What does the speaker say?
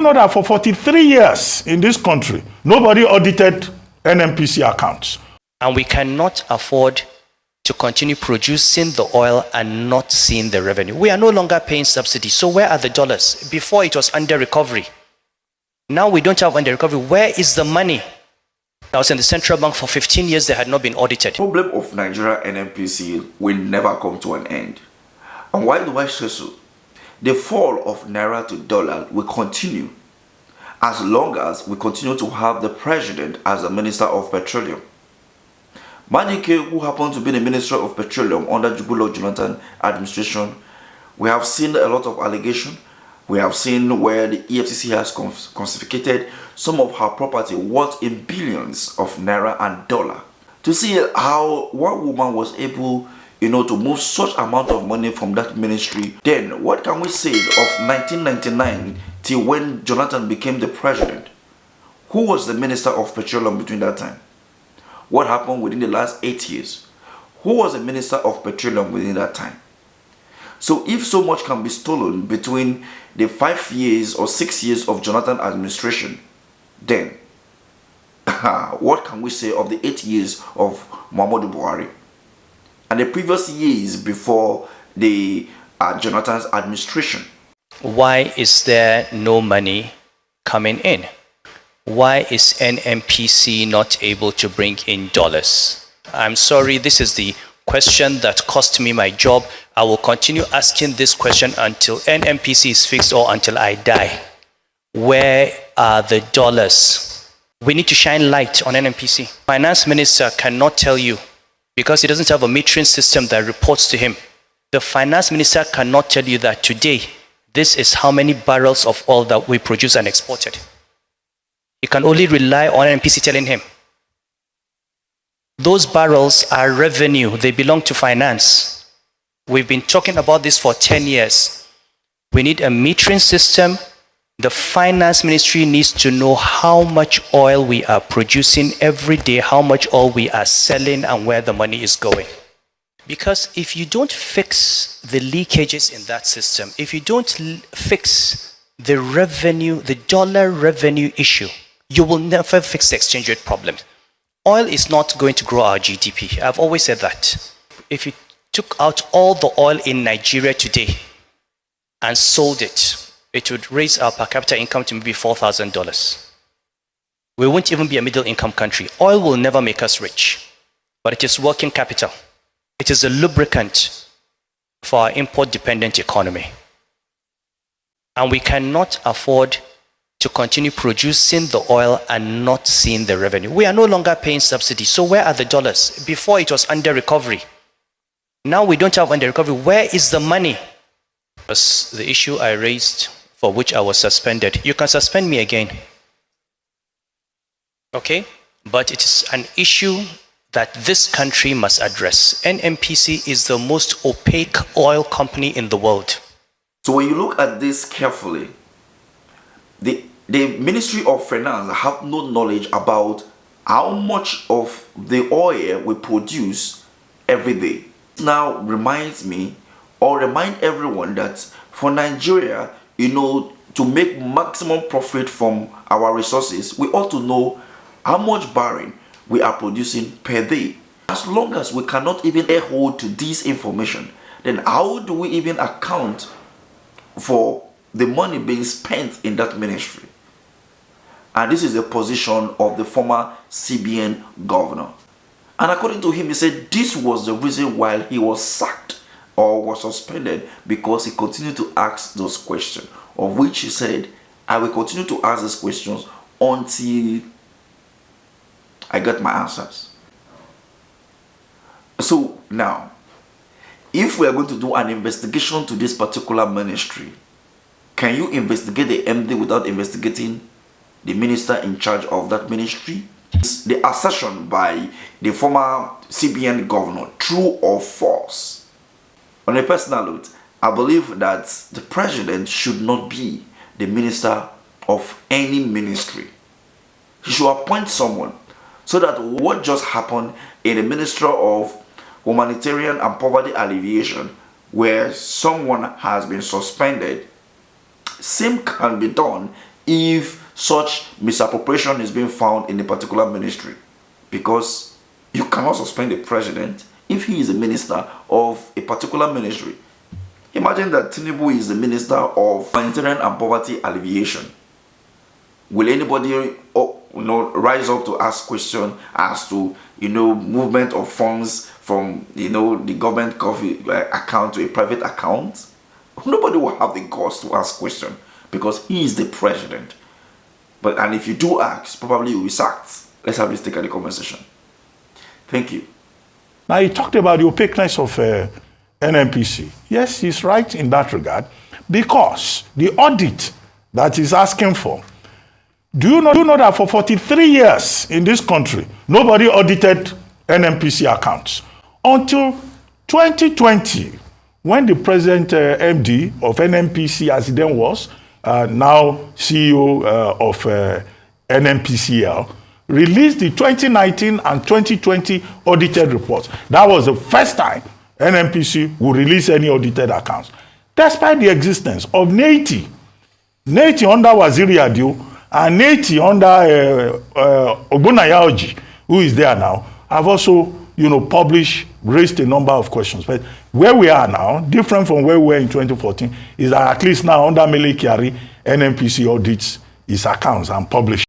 you know that for 43 years in this country, nobody audited NMPC accounts? And we cannot afford to continue producing the oil and not seeing the revenue. We are no longer paying subsidy. So where are the dollars? Before it was under recovery. Now we don't have under recovery. Where is the money? I was in the central bank for 15 years. They had not been audited. The problem of Nigeria NMPC will never come to an end. And why do I say so? The fall of Naira to dollar will continue as long as we continue to have the president as the Minister of Petroleum. Manike, who happened to be the Minister of Petroleum under Goodluck Jonathan administration, we have seen a lot of allegations. We have seen where the EFCC has confiscated some of her property worth in billions of Naira and dollar. To see how one woman was able, to move such amount of money from that ministry, then what can we say of 1999 till when Jonathan became the president? Who was the Minister of Petroleum between that time? What happened within the last 8 years? Who was the Minister of Petroleum within that time? So if so much can be stolen between the 5 years or 6 years of Jonathan administration, then what can we say of the 8 years of Muhammadu Buhari and the previous years before the Jonathan's administration? Why is there no money coming in? Why is NMPC not able to bring in dollars? I'm sorry, this is the question that cost me my job. I will continue asking this question until NMPC is fixed or until I die. Where are the dollars? We need to shine light on NMPC. Finance minister cannot tell you because he doesn't have a metering system that reports to him. The finance minister cannot tell you that today, this is how many barrels of oil that we produce and exported. He can only rely on NMPC telling him. Those barrels are revenue. They belong to finance. We've been talking about this for 10 years. We need a metering system. The finance ministry needs to know how much oil we are producing every day, how much oil we are selling, and where the money is going. Because if you don't fix the leakages in that system, if you don't fix the revenue, the dollar revenue issue, you will never fix the exchange rate problem. Oil is not going to grow our GDP. I've always said that. If you took out all the oil in Nigeria today and sold it, it would raise our per capita income to maybe $4,000. We won't even be a middle income country. Oil will never make us rich, but it is working capital. It is a lubricant for our import dependent economy. And we cannot afford to continue producing the oil and not seeing the revenue. We are no longer paying subsidy. So where are the dollars? Before it was under recovery. Now we don't have under recovery. Where is the money? That's the issue I raised for which I was suspended. You can suspend me again. Okay? But it is an issue that this country must address. NMPC is the most opaque oil company in the world. So when you look at this carefully, the Ministry of Finance have no knowledge about how much of the oil we produce every day. Now reminds me or remind everyone that for Nigeria, to make maximum profit from our resources, we ought to know how much barrel we are producing per day. As long as we cannot even hold to this information, then how do we even account for the money being spent in that ministry? And this is the position of the former CBN governor. And according to him, he said this was the reason why he was sacked or was suspended, because he continued to ask those questions, of which he said, I will continue to ask these questions until I get my answers. So now, if we are going to do an investigation to this particular ministry, can you investigate the MD without investigating the minister in charge of that ministry? The assertion by the former CBN governor, true or false? On a personal note, I believe that the president should not be the minister of any ministry. He should appoint someone, so that what just happened in the Ministry of Humanitarian and Poverty Alleviation, where someone has been suspended, same can be done if such misappropriation is being found in a particular ministry, because you cannot suspend the president if he is a minister of a particular ministry. Imagine that Tinubu is the minister of humanitarian and poverty alleviation. Will anybody rise up to ask questions as to movement of funds from the government account to a private account? Nobody will have the guts to ask questions because he is the president. And if you do ask, probably you will be sacked. Let's have this take at the conversation. Thank you. Now, he talked about the opaqueness of NMPC. Yes, he's right in that regard, because the audit that he's asking for, do you know that for 43 years in this country, nobody audited NMPC accounts until 2020, when the present MD of NMPC, as he then was, now CEO of NMPCL, released the 2019 and 2020 audited reports. That was the first time NMPC would release any audited accounts, despite the existence of Nnpc under Waziri Adio and Nnpc under Ogbonayaoji, who is there now, have also raised a number of questions. But where we are now, different from where we were in 2014, is that at least now under Mele Kyari, NMPC audits its accounts and publishes.